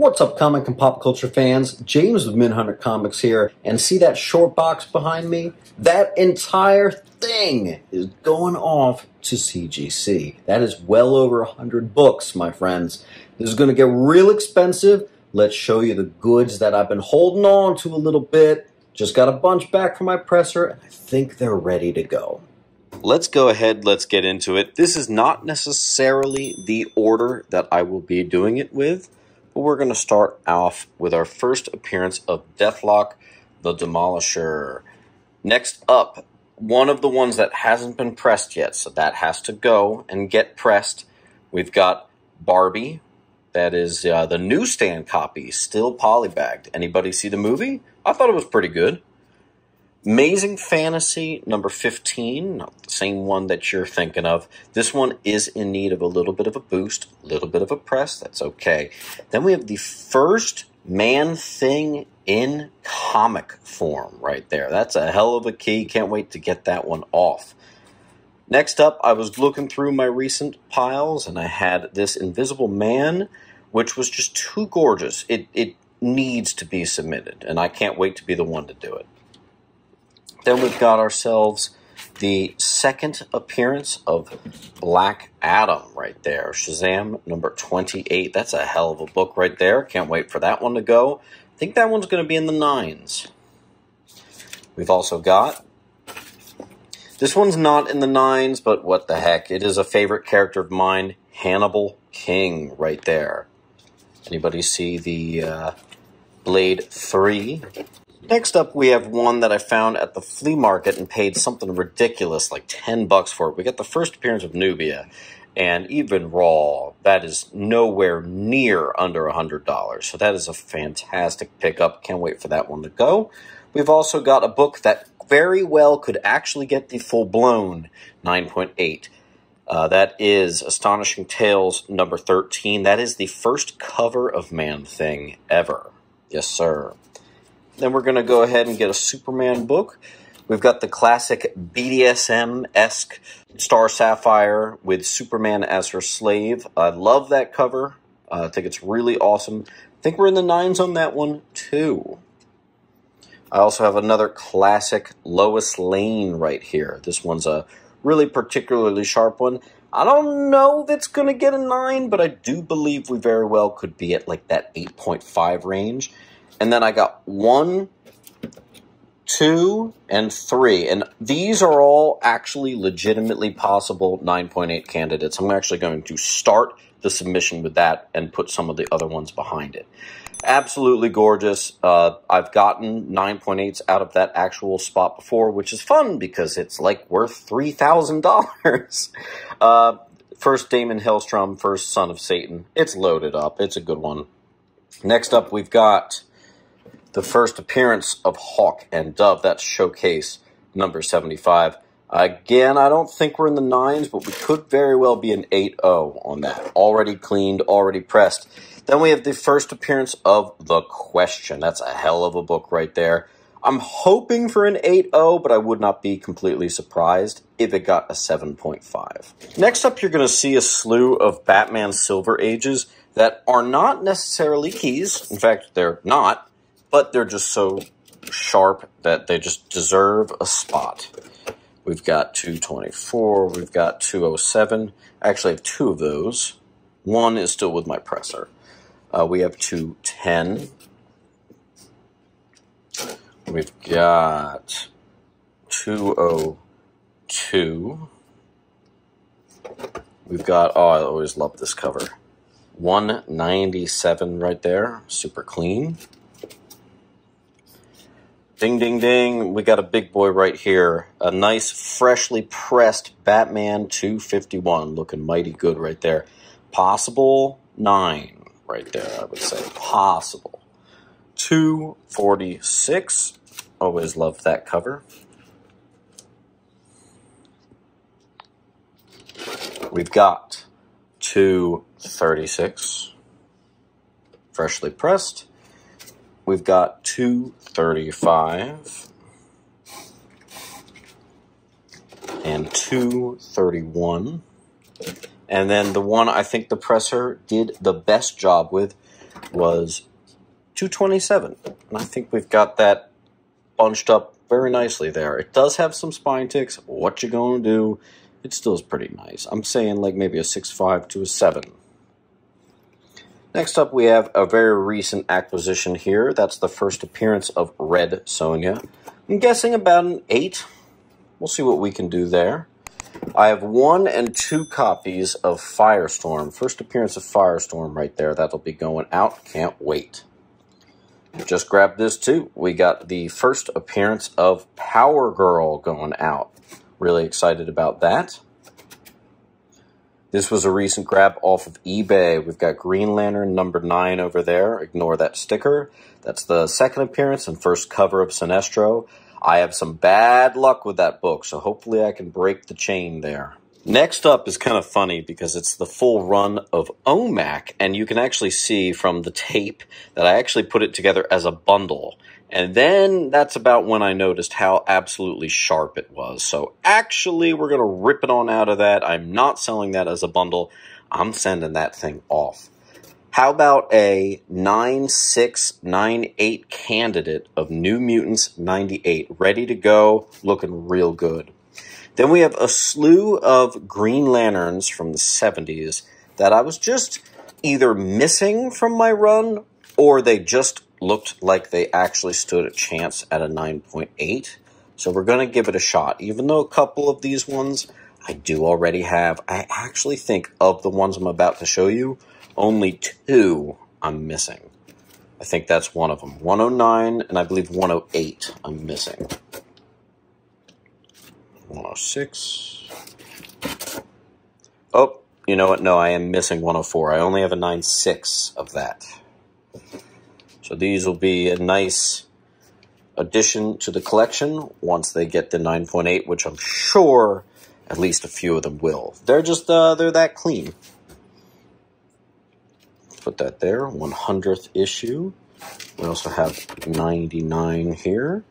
What's up, comic and pop culture fans? James with Minhunter Comics here, and see that short box behind me? That entire thing is going off to CGC. That is well over 100 books, my friends. This is going to get real expensive. Let's show you the goods that I've been holding on to a little bit. Just got a bunch back from my presser, and I think they're ready to go. Let's go ahead, let's get into it. This is not necessarily the order that I will be doing it with, but we're going to start off with our first appearance of Deathlok, the Demolisher. Next up, one of the ones that hasn't been pressed yet, so that has to go and get pressed. We've got Barbie. That is the newsstand copy, still polybagged. Anybody see the movie? I thought it was pretty good. Amazing Fantasy number 15, not the same one that you're thinking of. This one is in need of a little bit of a boost, a little bit of a press. That's okay. Then we have the first Man-Thing in comic form right there. That's a hell of a key. Can't wait to get that one off. Next up, I was looking through my recent piles, and I had this Invisible Man, which was just too gorgeous. It needs to be submitted, and I can't wait to be the one to do it. Then we've got ourselves the second appearance of Black Adam right there. Shazam number 28. That's a hell of a book right there. Can't wait for that one to go. I think that one's going to be in the 9s. We've also got... This one's not in the 9s, but what the heck. It is a favorite character of mine, Hannibal King right there. Anybody see the Blade 3? Next up, we have one that I found at the flea market and paid something ridiculous, like $10 for it. We got the first appearance of Nubia, and even raw, that is nowhere near under $100. So that is a fantastic pickup. Can't wait for that one to go. We've also got a book that very well could actually get the full-blown 9.8. That is Astonishing Tales number 13. That is the first cover of Man-Thing ever. Yes, sir. Then we're going to go ahead and get a Superman book. We've got the classic BDSM-esque Star Sapphire with Superman as her slave. I love that cover. I think it's really awesome. I think we're in the 9s on that one, too. I also have another classic Lois Lane right here. This one's a really particularly sharp one. I don't know if it's going to get a 9, but I do believe we very well could be at like that 8.5 range. And then I got 1, 2, and 3. And these are all actually legitimately possible 9.8 candidates. I'm actually going to start the submission with that and put some of the other ones behind it. Absolutely gorgeous. I've gotten 9.8s out of that actual spot before, which is fun because it's like worth $3,000. First Damon Hellstrom, first Son of Satan. It's loaded up. It's a good one. Next up, we've got the first appearance of Hawk and Dove. That's Showcase number 75. Again, I don't think we're in the 9s, but we could very well be an 8.0 on that. Already cleaned, already pressed. Then we have the first appearance of The Question. That's a hell of a book right there. I'm hoping for an 8.0, but I would not be completely surprised if it got a 7.5. Next up, you're going to see a slew of Batman Silver Ages that are not necessarily keys. In fact, they're not. But they're just so sharp that they just deserve a spot. We've got 224. We've got 207. I actually have 2 of those. One is still with my presser. We have 210. We've got 202. We've got, oh, I always love this cover. 197 right there. Super clean. Ding, ding, ding. We got a big boy right here. A nice, freshly pressed Batman 251. Looking mighty good right there. Possible 9 right there, I would say. Possible. 246. Always loved that cover. We've got 236. Freshly pressed. We've got 235 and 231. And then the one I think the presser did the best job with was 227. And I think we've got that bunched up very nicely there. It does have some spine ticks. What you gonna do? It still is pretty nice. I'm saying like maybe a 6.5 to a 7. Next up, we have a very recent acquisition here. That's the first appearance of Red Sonja. I'm guessing about an 8. We'll see what we can do there. I have 1 and 2 copies of Firestorm. First appearance of Firestorm right there. That'll be going out. Can't wait. Just grabbed this too. We got the first appearance of Power Girl going out. Really excited about that. This was a recent grab off of eBay. We've got Green Lantern number 9 over there. Ignore that sticker. That's the second appearance and first cover of Sinestro. I have some bad luck with that book, so hopefully I can break the chain there. Next up is kind of funny because it's the full run of OMAC, and you can actually see from the tape that I actually put it together as a bundle. And then that's about when I noticed how absolutely sharp it was. So actually, we're going to rip it on out of that. I'm not selling that as a bundle. I'm sending that thing off. How about a 9.6, 9.8 candidate of New Mutants 98, ready to go, looking real good. Then we have a slew of Green Lanterns from the 70s that I was just either missing from my run or they just looked like they actually stood a chance at a 9.8. So we're going to give it a shot. Even though a couple of these ones I do already have, I actually think of the ones I'm about to show you, only 2 I'm missing. I think that's one of them. 109 and I believe 108 I'm missing. 106. Oh, you know what? No, I am missing 104. I only have a 9.6 of that. So these will be a nice addition to the collection once they get the 9.8, which I'm sure at least a few of them will. They're just, they're that clean. Put that there, 100th issue. We also have 99 here.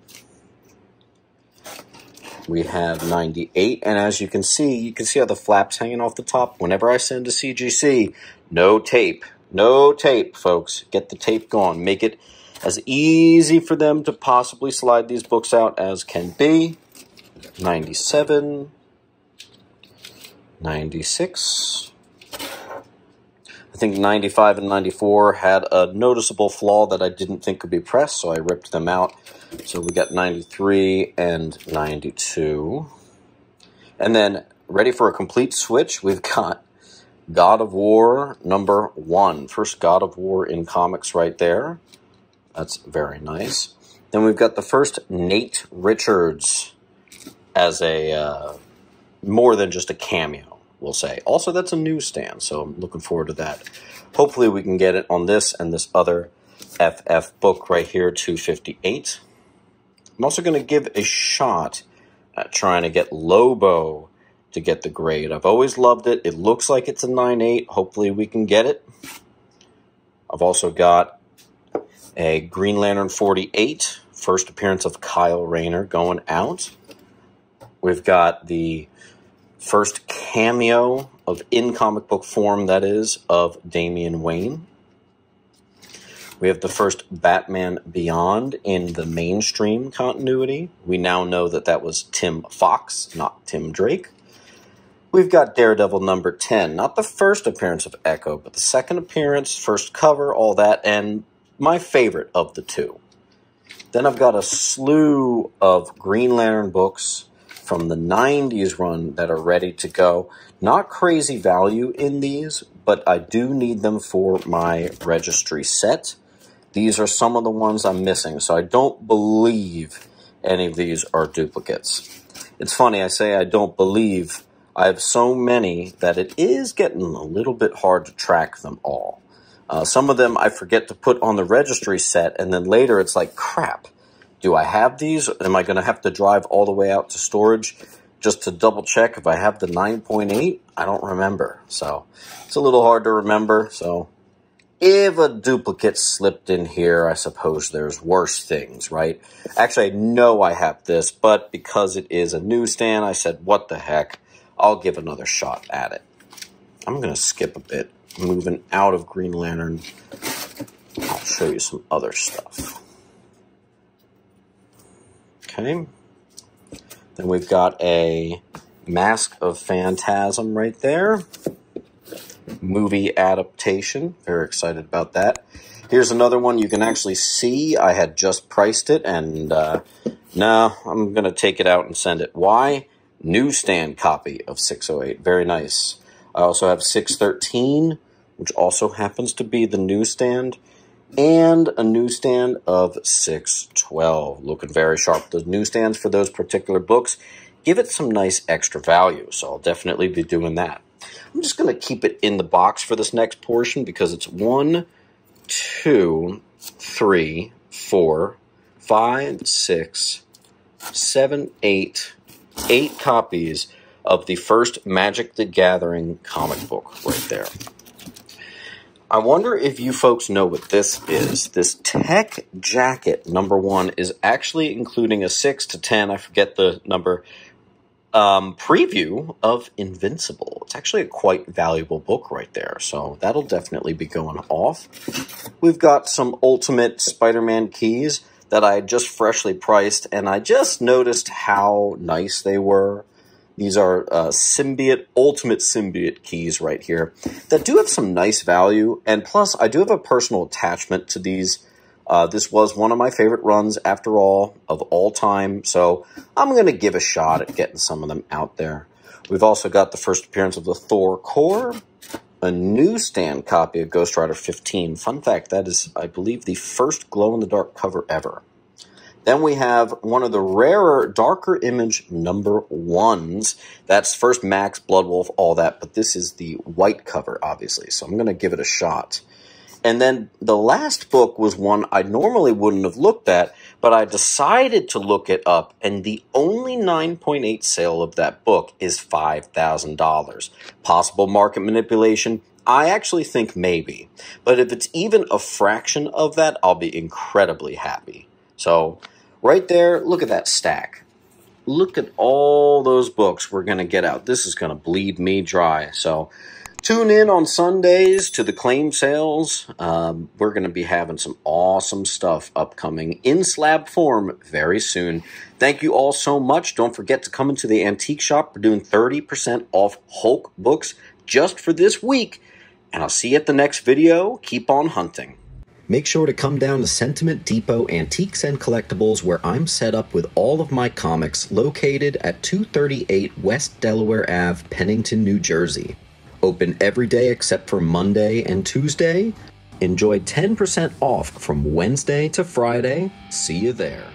We have 98, and as you can see how the flap's hanging off the top. Whenever I send to CGC, no tape. No tape, folks. Get the tape gone. Make it as easy for them to possibly slide these books out as can be. 97. 96. I think 95 and 94 had a noticeable flaw that I didn't think could be pressed, so I ripped them out. So we got 93 and 92. And then, ready for a complete switch, we've got God of War number 1. First God of War in comics right there. That's very nice. Then we've got the first Nate Richards as a more than just a cameo, we'll say. Also, that's a newsstand, so I'm looking forward to that. Hopefully we can get it on this and this other FF book right here, 258. I'm also going to give a shot at trying to get Lobo to get the grade. I've always loved it. It looks like it's a 9.8. Hopefully we can get it. I've also got a Green Lantern 48, first appearance of Kyle Rayner going out. We've got the first cameo of in comic book form, that is, of Damian Wayne. We have the first Batman Beyond in the mainstream continuity. We now know that that was Tim Fox, not Tim Drake. We've got Daredevil number 10. Not the first appearance of Echo, but the second appearance, first cover, all that, and my favorite of the 2. Then I've got a slew of Green Lantern books from the 90s run that are ready to go. Not crazy value in these, but I do need them for my registry set. These are some of the ones I'm missing, so I don't believe any of these are duplicates. It's funny, I say I don't believe. I have so many that it is getting a little bit hard to track them all. Some of them I forget to put on the registry set, and then later it's like, crap, do I have these? Am I going to have to drive all the way out to storage just to double check if I have the 9.8? I don't remember. So it's a little hard to remember. So if a duplicate slipped in here, I suppose there's worse things, right? Actually, I know I have this, but because it is a newsstand, I said, what the heck? I'll give another shot at it. I'm going to skip a bit, moving out of Green Lantern. I'll show you some other stuff. Okay. Then we've got a Mask of Phantasm right there. Movie adaptation. Very excited about that. Here's another one you can actually see. I had just priced it, and no, I'm going to take it out and send it. Why? Newsstand copy of 608. Very nice. I also have 613, which also happens to be the newsstand, and a newsstand of 612. Looking very sharp. The newsstands for those particular books give it some nice extra value, so I'll definitely be doing that. I'm just going to keep it in the box for this next portion because it's 1, 2, 3, 4, 5, 6, 7, 8 copies of the first Magic the Gathering comic book right there. I wonder if you folks know what this is. This Tech Jacket #1 is actually including a 6 to 10, I forget the number, preview of Invincible. It's actually a quite valuable book right there, so that'll definitely be going off. We've got some Ultimate Spider-Man keys that I just freshly priced, and I just noticed how nice they were. These are Ultimate Symbiote keys right here that do have some nice value, and plus I do have a personal attachment to these. This was one of my favorite runs, after all, of all time, so I'm going to give a shot at getting some of them out there. We've also got the first appearance of the Thor core, a newsstand copy of Ghost Rider 15. Fun fact, that is, I believe, the first glow-in-the-dark cover ever. Then we have one of the rarer Darker Image #1s. That's first Max, Bloodwolf, all that, but this is the white cover, obviously, so I'm going to give it a shot. And then the last book was one I normally wouldn't have looked at, but I decided to look it up, and the only 9.8 sale of that book is $5,000. Possible market manipulation? I actually think maybe. But if it's even a fraction of that, I'll be incredibly happy. So, right there, look at that stack. Look at all those books we're going to get out. This is going to bleed me dry. So, tune in on Sundays to the claim sales. We're going to be having some awesome stuff upcoming in slab form very soon. Thank you all so much. Don't forget to come into the antique shop. We're doing 30% off Hulk books just for this week. And I'll see you at the next video. Keep on hunting. Make sure to come down to Sentiment Depot Antiques and Collectibles, where I'm set up with all of my comics, located at 238 West Delaware Ave, Pennington, New Jersey. Open every day except for Monday and Tuesday. Enjoy 10% off from Wednesday to Friday. See you there.